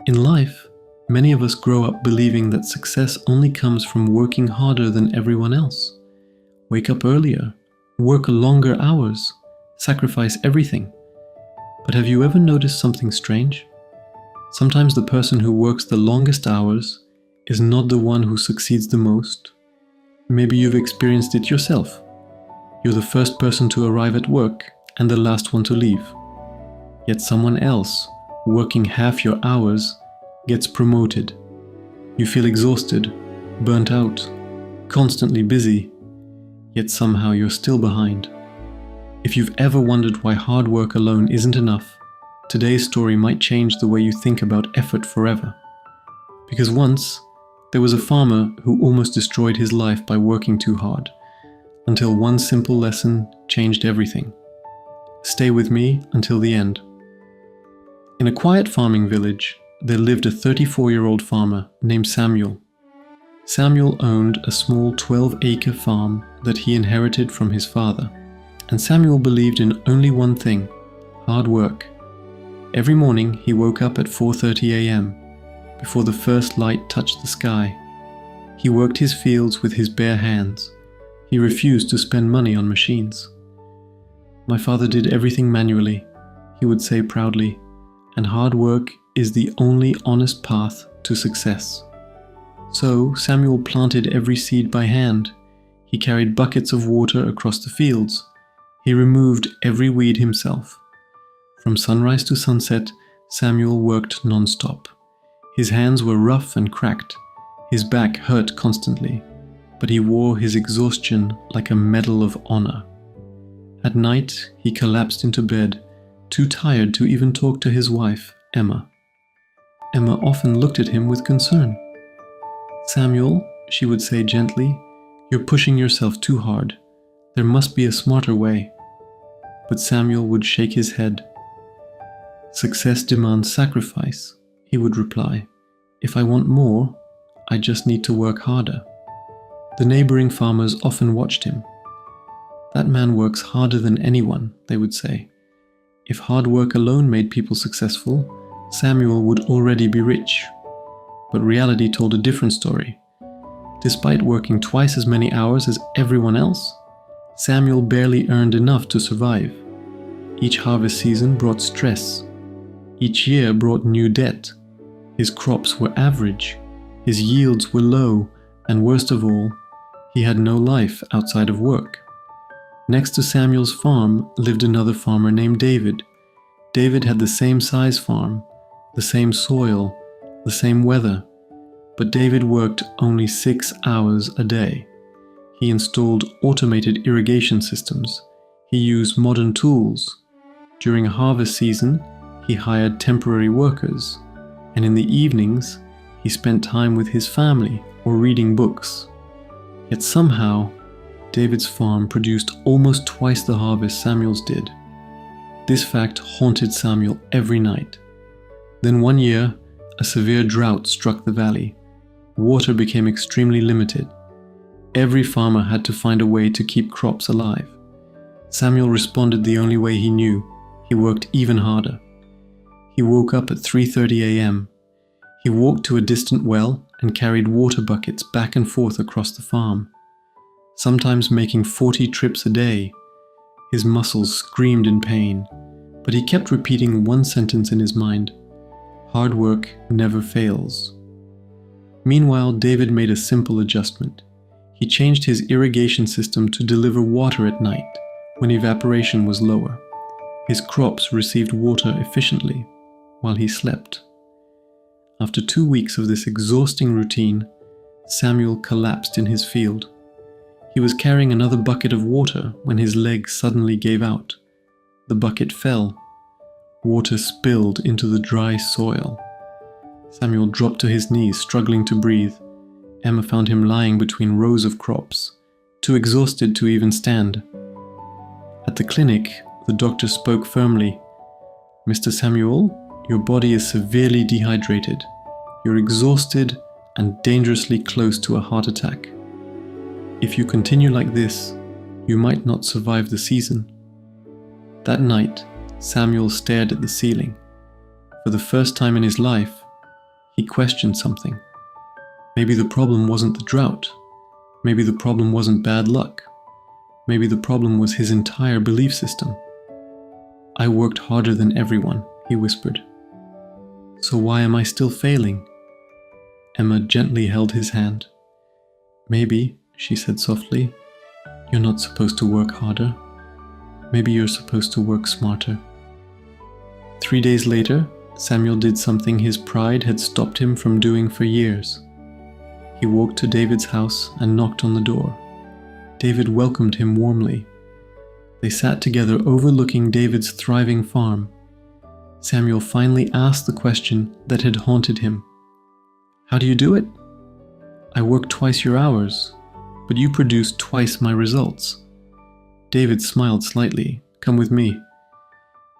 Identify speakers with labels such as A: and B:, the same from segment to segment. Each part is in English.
A: In life, many of us grow up believing that success only comes from working harder than everyone else. Wake up earlier, work longer hours, sacrifice everything. But have you ever noticed something strange? Sometimes the person who works the longest hours is not the one who succeeds the most. Maybe you've experienced it yourself. You're the first person to arrive at work and the last one to leave. Yet someone else, working half your hours, gets promoted. You feel exhausted, burnt out, constantly busy, yet somehow you're still behind. If you've ever wondered why hard work alone isn't enough, today's story might change the way you think about effort forever. Because once, there was a farmer who almost destroyed his life by working too hard, until one simple lesson changed everything. Stay with me until the end. In a quiet farming village, there lived a 34-year-old farmer named Samuel. Samuel owned a small 12-acre farm that he inherited from his father. And Samuel believed in only one thing: hard work. Every morning he woke up at 4:30 a.m. before the first light touched the sky. He worked his fields with his bare hands. He refused to spend money on machines. "My father did everything manually," he would say proudly, "and hard work is the only honest path to success." So Samuel planted every seed by hand. He carried buckets of water across the fields. He removed every weed himself. From sunrise to sunset, Samuel worked non-stop. His hands were rough and cracked. His back hurt constantly, but he wore his exhaustion like a medal of honor. At night, he collapsed into bed, too tired to even talk to his wife, Emma. Emma often looked at him with concern. "Samuel," she would say gently, "you're pushing yourself too hard. There must be a smarter way." But Samuel would shake his head. "Success demands sacrifice," he would reply. "If I want more, I just need to work harder." The neighboring farmers often watched him. "That man works harder than anyone," they would say. If hard work alone made people successful, Samuel would already be rich. But reality told a different story. Despite working twice as many hours as everyone else, Samuel barely earned enough to survive. Each harvest season brought stress. Each year brought new debt. His crops were average. His yields were low, and worst of all, he had no life outside of work. Next to Samuel's farm lived another farmer named David. David had the same size farm, the same soil, the same weather, but David worked only 6 hours a day. He installed automated irrigation systems. He used modern tools. During harvest season, he hired temporary workers, and in the evenings, he spent time with his family or reading books. Yet somehow, David's farm produced almost twice the harvest Samuel's did. This fact haunted Samuel every night. Then one year, a severe drought struck the valley. Water became extremely limited. Every farmer had to find a way to keep crops alive. Samuel responded the only way he knew. He worked even harder. He woke up at 3:30 a.m. He walked to a distant well and carried water buckets back and forth across the farm, sometimes making 40 trips a day. His muscles screamed in pain, but he kept repeating one sentence in his mind: "Hard work never fails." Meanwhile, David made a simple adjustment. He changed his irrigation system to deliver water at night, when evaporation was lower. His crops received water efficiently, while he slept. After 2 weeks of this exhausting routine, Samuel collapsed in his field. He was carrying another bucket of water when his leg suddenly gave out. The bucket fell. Water spilled into the dry soil. Samuel dropped to his knees, struggling to breathe. Emma found him lying between rows of crops, too exhausted to even stand. At the clinic, the doctor spoke firmly. "Mr. Samuel, your body is severely dehydrated. You're exhausted and dangerously close to a heart attack. If you continue like this, you might not survive the season." That night, Samuel stared at the ceiling. For the first time in his life, He questioned something. Maybe the problem wasn't the drought. Maybe the problem wasn't bad luck. Maybe the problem was his entire belief system. I worked harder than everyone, he whispered. So why am I still failing? Emma gently held his hand. Maybe, she said softly, you're not supposed to work harder. Maybe you're supposed to work smarter. 3 days later, Samuel did something his pride had stopped him from doing for years. He walked to David's house and knocked on the door. David welcomed him warmly. They sat together overlooking David's thriving farm. Samuel finally asked the question that had haunted him. How do you do it? I work twice your hours, but you produce twice my results. David smiled slightly. Come with me.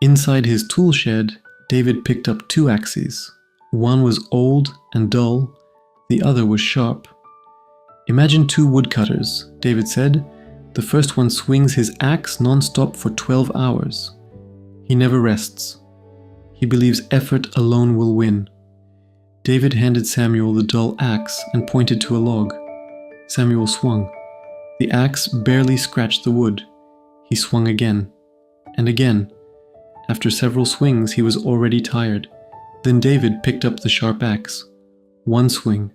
A: Inside his tool shed, David picked up 2 axes. One was old and dull, the other was sharp. Imagine 2 woodcutters, David said. The first one swings his axe non-stop for 12 hours. He never rests. He believes effort alone will win. David handed Samuel the dull axe and pointed to a log. Samuel swung. The axe barely scratched the wood. He swung again and again. After several swings, he was already tired. Then David picked up the sharp axe. 1 swing,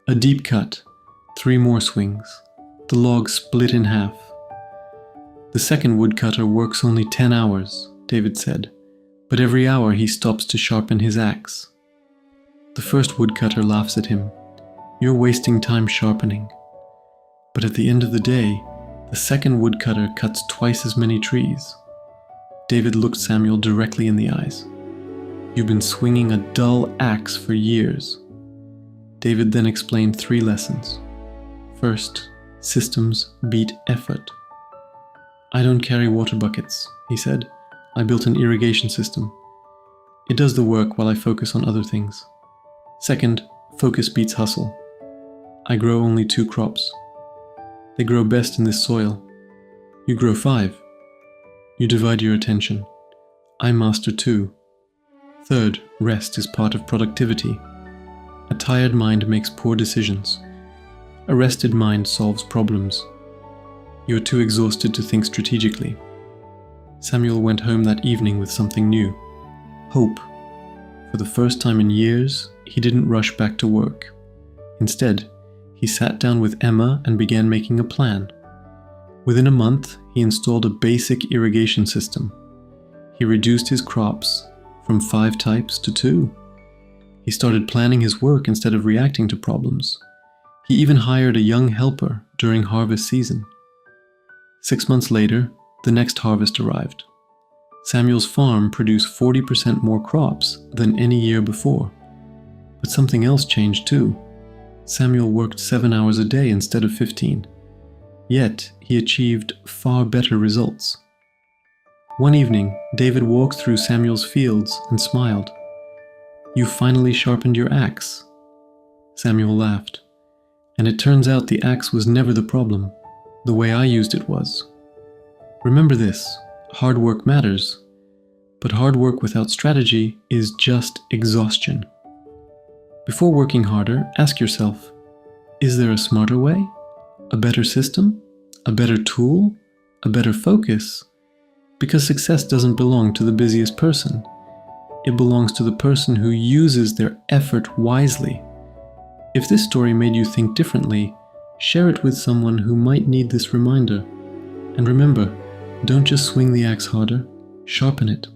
A: a deep cut, 3 more swings. The log split in half. The second woodcutter works only 10 hours, David said, but every hour he stops to sharpen his axe. The first woodcutter laughs at him. You're wasting time sharpening. But at the end of the day, the second woodcutter cuts twice as many trees. David looked Samuel directly in the eyes. You've been swinging a dull axe for years. David then explained 3 lessons. First, systems beat effort. I don't carry water buckets, he said. I built an irrigation system. It does the work while I focus on other things. Second, focus beats hustle. I grow only 2 crops. They grow best in this soil. You grow 5. You divide your attention. I master 2. Third, rest is part of productivity. A tired mind makes poor decisions. A rested mind solves problems. You are too exhausted to think strategically. Samuel went home that evening with something new. Hope. For the first time in years, he didn't rush back to work. Instead, he sat down with Emma and began making a plan. Within a month, he installed a basic irrigation system. He reduced his crops from 5 types to 2. He started planning his work instead of reacting to problems. He even hired a young helper during harvest season. 6 months later, the next harvest arrived. Samuel's farm produced 40% more crops than any year before. But something else changed too. Samuel worked 7 hours a day instead of 15. Yet, he achieved far better results. One evening, David walked through Samuel's fields and smiled. You finally sharpened your axe. Samuel laughed. And it turns out the axe was never the problem. The way I used it was. Remember this, hard work matters, but hard work without strategy is just exhaustion. Before working harder, ask yourself, is there a smarter way? A better system? A better tool? A better focus? Because success doesn't belong to the busiest person. It belongs to the person who uses their effort wisely. If this story made you think differently, share it with someone who might need this reminder. And remember, don't just swing the axe harder, sharpen it.